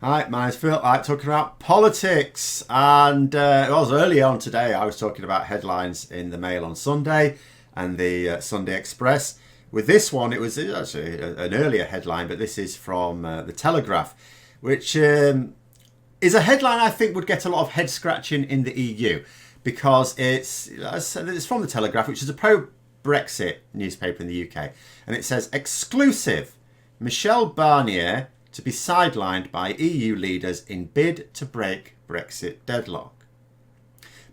Hi, my name's Phil. I'm talking about politics. And it was early on today, I was talking about headlines in the Mail on Sunday and the Sunday Express. With this one, it was actually an earlier headline, but this is from the Telegraph, which is a headline I think would get a lot of head scratching in the EU because it's from the Telegraph, which is a pro-Brexit newspaper in the UK. And it says, exclusive, Michel Barnier to be sidelined by EU leaders in bid to break Brexit deadlock.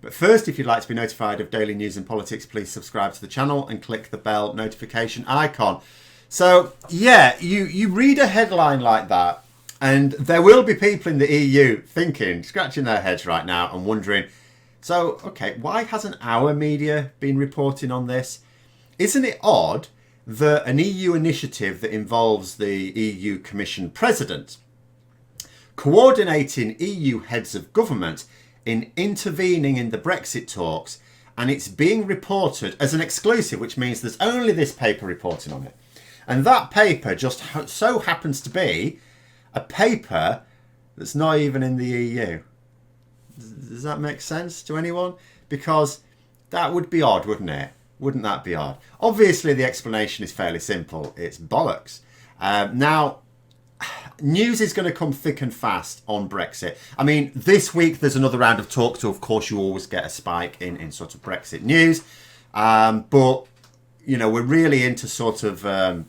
But first, if you'd like to be notified of daily news and politics, please subscribe to the channel and click the bell notification icon. So, yeah, you read a headline like that, and there will be people in the EU thinking, scratching their heads right now and wondering, so, okay, why hasn't our media been reporting on this? Isn't it odd that an EU initiative that involves the EU Commission President coordinating EU heads of government in intervening in the Brexit talks, and it's being reported as an exclusive, which means there's only this paper reporting on it. And that paper just so happens to be a paper that's not even in the EU. Does that make sense to anyone? Because that would be odd, wouldn't it? Wouldn't that be odd? Obviously, the explanation is fairly simple. It's bollocks. Now, news is going to come thick and fast on Brexit. I mean, this week there's another round of talks, so of course you always get a spike in sort of Brexit news. But, you know, we're really into sort of the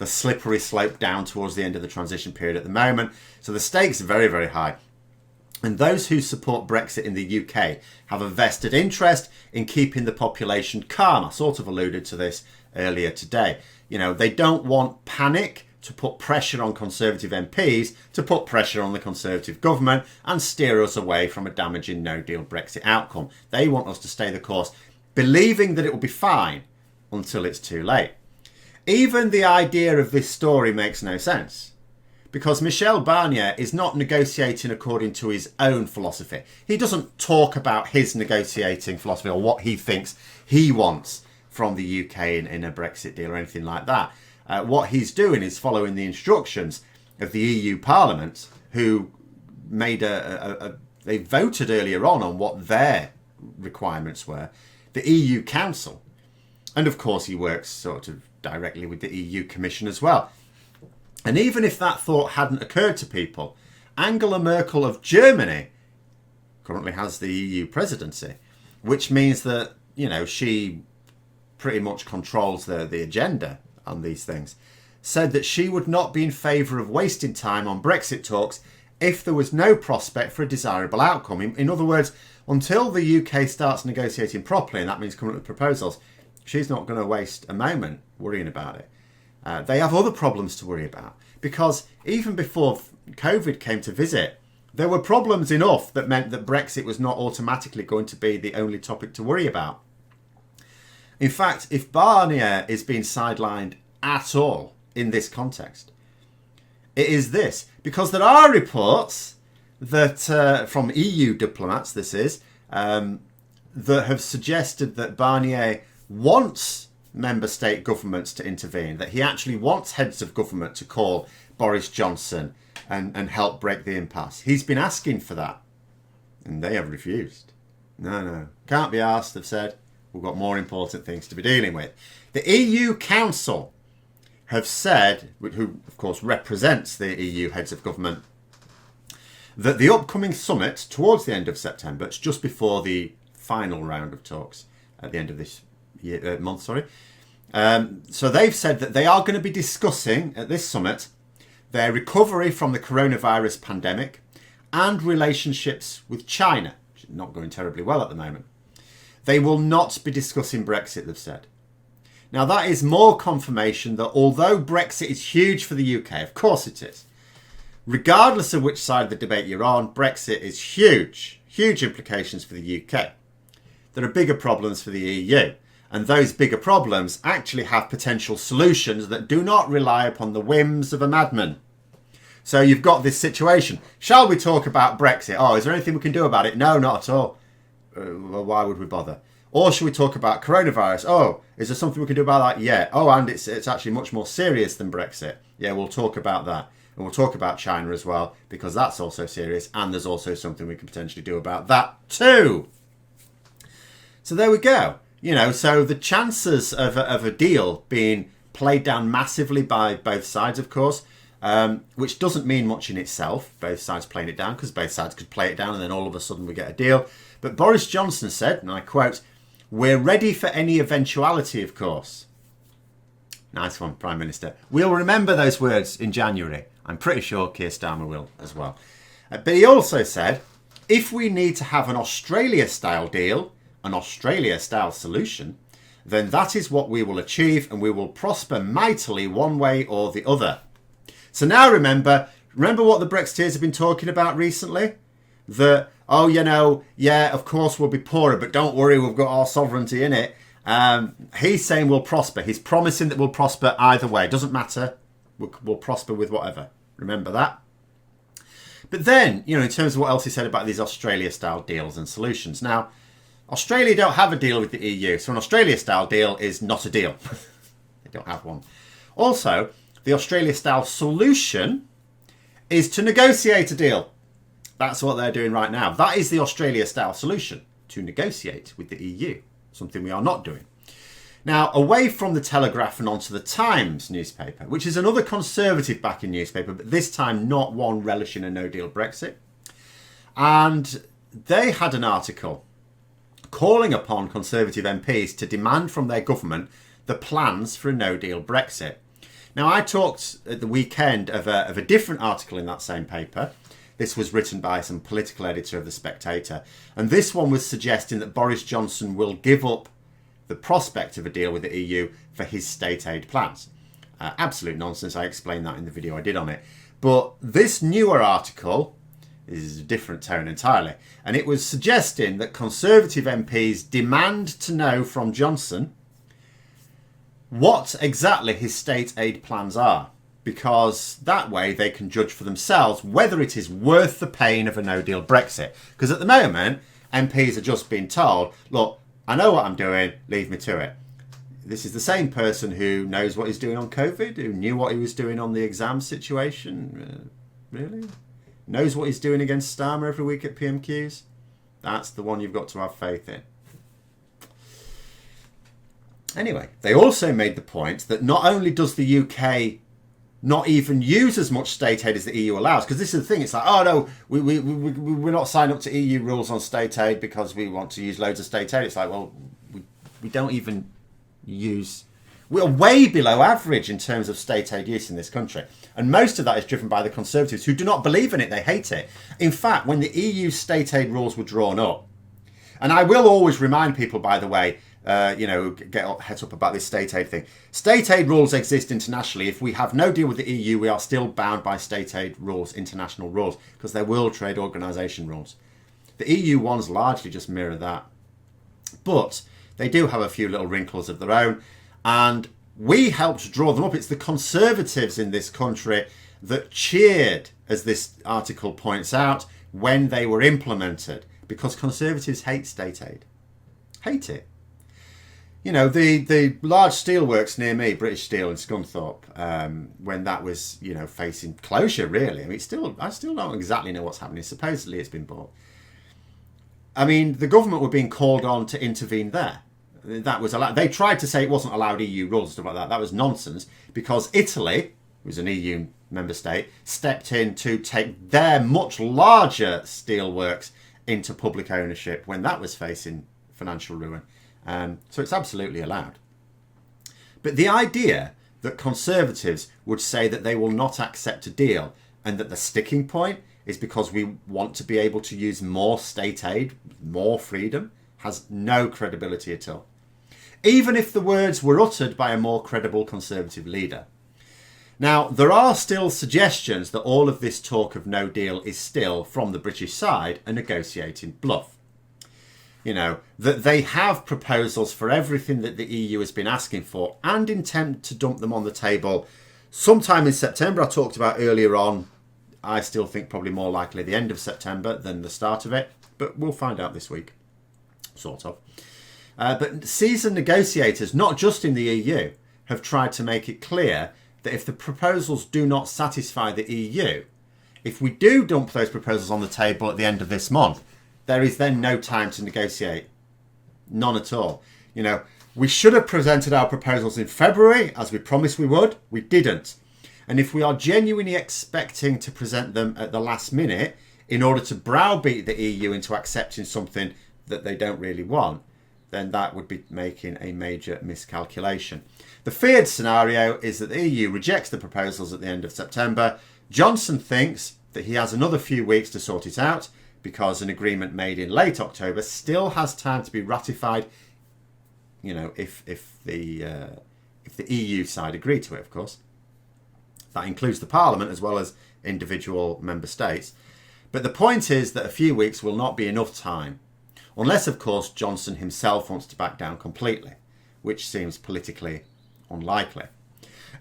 slippery slope down towards the end of the transition period at the moment. So the stakes are very, very high. And those who support Brexit in the UK have a vested interest in keeping the population calm. I sort of alluded to this earlier today. You know, they don't want panic to put pressure on Conservative MPs, to put pressure on the Conservative government and steer us away from a damaging no-deal Brexit outcome. They want us to stay the course, believing that it will be fine until it's too late. Even the idea of this story makes no sense, because Michel Barnier is not negotiating according to his own philosophy. He doesn't talk about his negotiating philosophy or what he thinks he wants from the UK in a Brexit deal or anything like that. What he's doing is following the instructions of the EU Parliament, who made they voted earlier on what their requirements were, the EU Council. And of course he works sort of directly with the EU Commission as well. And even if that thought hadn't occurred to people, Angela Merkel of Germany currently has the EU presidency, which means that, you know, she pretty much controls the agenda on these things, said that she would not be in favour of wasting time on Brexit talks if there was no prospect for a desirable outcome. In other words, until the UK starts negotiating properly, and that means coming up with proposals, she's not going to waste a moment worrying about it. They have other problems to worry about, because even before COVID came to visit, there were problems enough that meant that Brexit was not automatically going to be the only topic to worry about. In fact, if Barnier is being sidelined at all in this context, it is this, because there are reports that from EU diplomats, this is, that have suggested that Barnier wants member state governments to intervene, that he actually wants heads of government to call Boris Johnson and help break the impasse. He's been asking for that, and they have refused. No, can't be asked, they've said. We've got more important things to be dealing with. The EU Council have said, who of course represents the EU heads of government, that the upcoming summit towards the end of September, it's just before the final round of talks at the end of this month. So they've said that they are going to be discussing at this summit their recovery from the coronavirus pandemic and relationships with China, which is not going terribly well at the moment. They will not be discussing Brexit, they've said. Now that is more confirmation that although Brexit is huge for the UK, of course it is, regardless of which side of the debate you're on, Brexit is huge implications for the UK. There are bigger problems for the EU. And those bigger problems actually have potential solutions that do not rely upon the whims of a madman. So you've got this situation. Shall we talk about Brexit? Oh, is there anything we can do about it? No, not at all. Well, why would we bother? Or should we talk about coronavirus? Oh, is there something we can do about that? Yeah. Oh, and it's actually much more serious than Brexit. Yeah, we'll talk about that. And we'll talk about China as well, because that's also serious, and there's also something we can potentially do about that too. So there we go. So the chances of a deal being played down massively by both sides, of course, which doesn't mean much in itself, both sides playing it down, because both sides could play it down and then all of a sudden we get a deal. But Boris Johnson said, and I quote, "We're ready for any eventuality, of course." Nice one, Prime Minister. We'll remember those words in January. I'm pretty sure Keir Starmer will as well. But he also said, if we need to have an Australia-style deal, an Australia-style solution, then that is what we will achieve, and we will prosper mightily one way or the other. So now remember what the Brexiteers have been talking about recently? That, of course we'll be poorer, but don't worry, we've got our sovereignty in it. He's saying we'll prosper. He's promising that we'll prosper either way. Doesn't matter. We'll prosper with whatever. Remember that. But then, in terms of what else he said about these Australia-style deals and solutions. Now, Australia don't have a deal with the EU, so an Australia-style deal is not a deal. They don't have one. Also, the Australia-style solution is to negotiate a deal. That's what they're doing right now. That is the Australia-style solution, to negotiate with the EU, something we are not doing. Now, away from the Telegraph and onto the Times newspaper, which is another conservative backing newspaper, but this time not one relishing a no-deal Brexit. And they had an article calling upon Conservative MPs to demand from their government the plans for a no-deal Brexit. Now, I talked at the weekend of a different article in that same paper. This was written by some political editor of The Spectator. And this one was suggesting that Boris Johnson will give up the prospect of a deal with the EU for his state aid plans. Absolute nonsense. I explained that in the video I did on it. But this newer article is a different tone entirely. And it was suggesting that Conservative MPs demand to know from Johnson what exactly his state aid plans are, because that way they can judge for themselves whether it is worth the pain of a no-deal Brexit. Because at the moment, MPs are just being told, look, I know what I'm doing, leave me to it. This is the same person who knows what he's doing on COVID, who knew what he was doing on the exam situation. Really? Knows what he's doing against Starmer every week at PMQs? That's the one you've got to have faith in. Anyway, they also made the point that not only does the UK not even use as much state aid as the EU allows, because this is the thing, it's like, oh no, we're not signing up to EU rules on state aid because we want to use loads of state aid. It's like, well, we don't even use... We're way below average in terms of state aid use in this country. And most of that is driven by the Conservatives, who do not believe in it. They hate it. In fact, when the EU state aid rules were drawn up, and I will always remind people, by the way, get heads up about this state aid thing. State aid rules exist internationally. If we have no deal with the EU, we are still bound by state aid rules, international rules, because they're World Trade Organization rules. The EU ones largely just mirror that. But they do have a few little wrinkles of their own. And we helped draw them up. It's the Conservatives in this country that cheered, as this article points out, when they were implemented. Because Conservatives hate state aid. Hate it. The large steelworks near me, British Steel in Scunthorpe, when that was, facing closure, really. I mean, I still don't exactly know what's happening. Supposedly it's been bought. I mean, the government were being called on to intervene there. That was allowed. They tried to say it wasn't allowed EU rules and stuff like that. That was nonsense, because Italy, who was an EU member state, stepped in to take their much larger steelworks into public ownership when that was facing financial ruin. So it's absolutely allowed. But the idea that Conservatives would say that they will not accept a deal and that the sticking point is because we want to be able to use more state aid, more freedom, has no credibility at all. Even if the words were uttered by a more credible Conservative leader. Now, there are still suggestions that all of this talk of no deal is still, from the British side, a negotiating bluff. That they have proposals for everything that the EU has been asking for and intend to dump them on the table sometime in September. I talked about earlier on, I still think probably more likely the end of September than the start of it, but we'll find out this week, sort of. But seasoned negotiators, not just in the EU, have tried to make it clear that if the proposals do not satisfy the EU, if we do dump those proposals on the table at the end of this month, there is then no time to negotiate. None at all. You know, we should have presented our proposals in February, as we promised we would. We didn't. And if we are genuinely expecting to present them at the last minute in order to browbeat the EU into accepting something that they don't really want, then that would be making a major miscalculation. The feared scenario is that the EU rejects the proposals at the end of September. Johnson thinks that he has another few weeks to sort it out because an agreement made in late October still has time to be ratified, you know, if the EU side agree to it, of course. That includes the Parliament as well as individual member states. But the point is that a few weeks will not be enough time, unless, of course, Johnson himself wants to back down completely, which seems politically unlikely.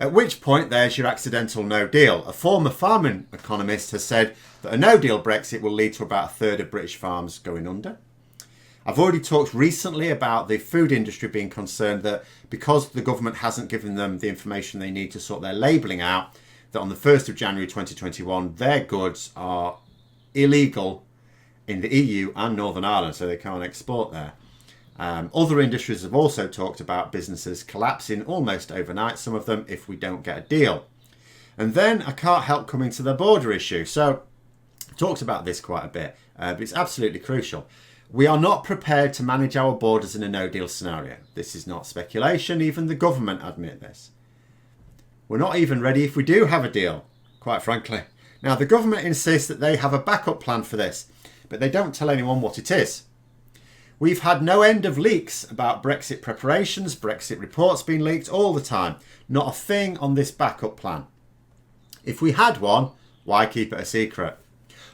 At which point, there's your accidental no deal. A former farming economist has said that a no deal Brexit will lead to about a third of British farms going under. I've already talked recently about the food industry being concerned that because the government hasn't given them the information they need to sort their labelling out, that on the 1st of January 2021, their goods are illegal in the EU and Northern Ireland, so they can't export there. Other industries have also talked about businesses collapsing almost overnight, some of them, if we don't get a deal. And then I can't help coming to the border issue. So I talked about this quite a bit, but it's absolutely crucial. We are not prepared to manage our borders in a no-deal scenario. This is not speculation. Even the government admit this. We're not even ready if we do have a deal, quite frankly. Now, the government insists that they have a backup plan for this, but they don't tell anyone what it is. We've had no end of leaks about Brexit preparations, Brexit reports being leaked all the time. Not a thing on this backup plan. If we had one, why keep it a secret?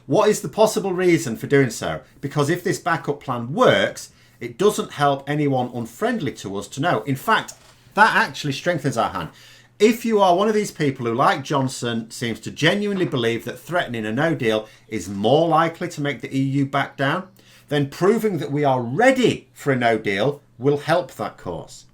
What is the possible reason for doing so? Because if this backup plan works, it doesn't help anyone unfriendly to us to know. In fact, that actually strengthens our hand. If you are one of these people who, like Johnson, seems to genuinely believe that threatening a no deal is more likely to make the EU back down, then proving that we are ready for a no deal will help that cause.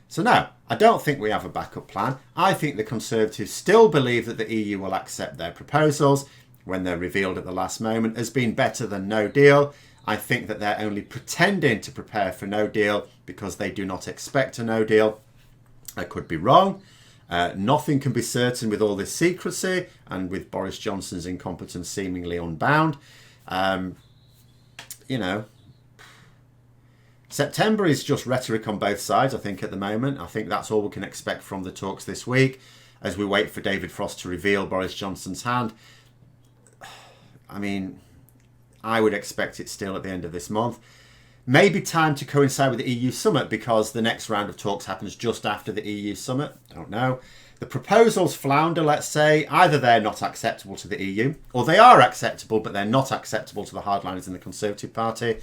So no, I don't think we have a backup plan. I think the Conservatives still believe that the EU will accept their proposals when they're revealed at the last moment as being better than no deal. I think that they're only pretending to prepare for no deal because they do not expect a no deal. I could be wrong. Nothing can be certain with all this secrecy and with Boris Johnson's incompetence seemingly unbound. You know, September is just rhetoric on both sides, I think, at the moment. I think that's all we can expect from the talks this week as we wait for David Frost to reveal Boris Johnson's hand. I mean, I would expect it still at the end of this month. Maybe time to coincide with the EU summit because the next round of talks happens just after the EU summit. Don't know. The proposals flounder, let's say. Either they're not acceptable to the EU or they are acceptable but they're not acceptable to the hardliners in the Conservative Party.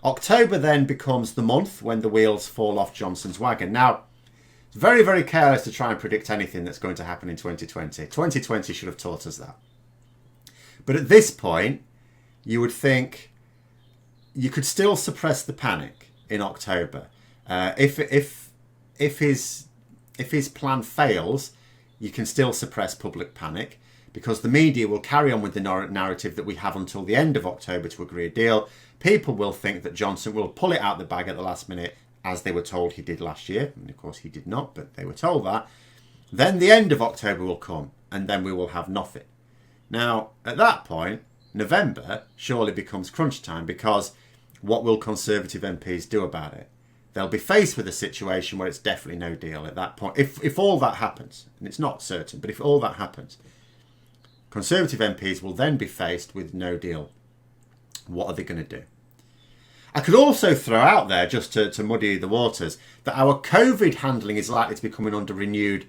October then becomes the month when the wheels fall off Johnson's wagon. Now, it's very, very careless to try and predict anything that's going to happen in 2020. 2020 should have taught us that. But at this point, you would think you could still suppress the panic in October. If his plan fails, you can still suppress public panic because the media will carry on with the narrative that we have until the end of October to agree a deal. People will think that Johnson will pull it out the bag at the last minute, as they were told he did last year. And of course he did not, but they were told that. Then the end of October will come and then we will have nothing. Now, at that point, November surely becomes crunch time because what will Conservative MPs do about it? They'll be faced with a situation where it's definitely no deal at that point. If all that happens, and it's not certain, but if all that happens, Conservative MPs will then be faced with no deal. What are they going to do? I could also throw out there, just to muddy the waters, that our COVID handling is likely to be coming under renewed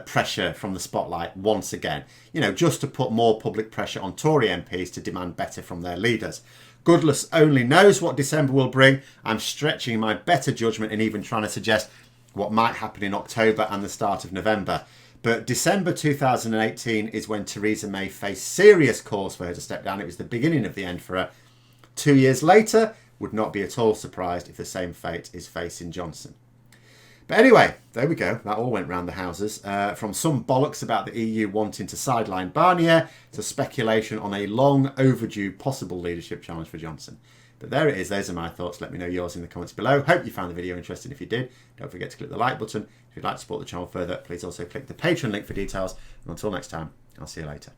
pressure from the spotlight once again. You know, just to put more public pressure on Tory MPs to demand better from their leaders. Goodness only knows what December will bring. I'm stretching my better judgment and even trying to suggest what might happen in October and the start of November. But December 2018 is when Theresa May faced serious calls for her to step down. It was the beginning of the end for her. 2 years later, would not be at all surprised if the same fate is facing Johnson. But anyway, there we go. That all went round the houses. From some bollocks about the EU wanting to sideline Barnier to speculation on a long overdue possible leadership challenge for Johnson. But there it is. Those are my thoughts. Let me know yours in the comments below. Hope you found the video interesting. If you did, don't forget to click the like button. If you'd like to support the channel further, please also click the Patreon link for details. And until next time, I'll see you later.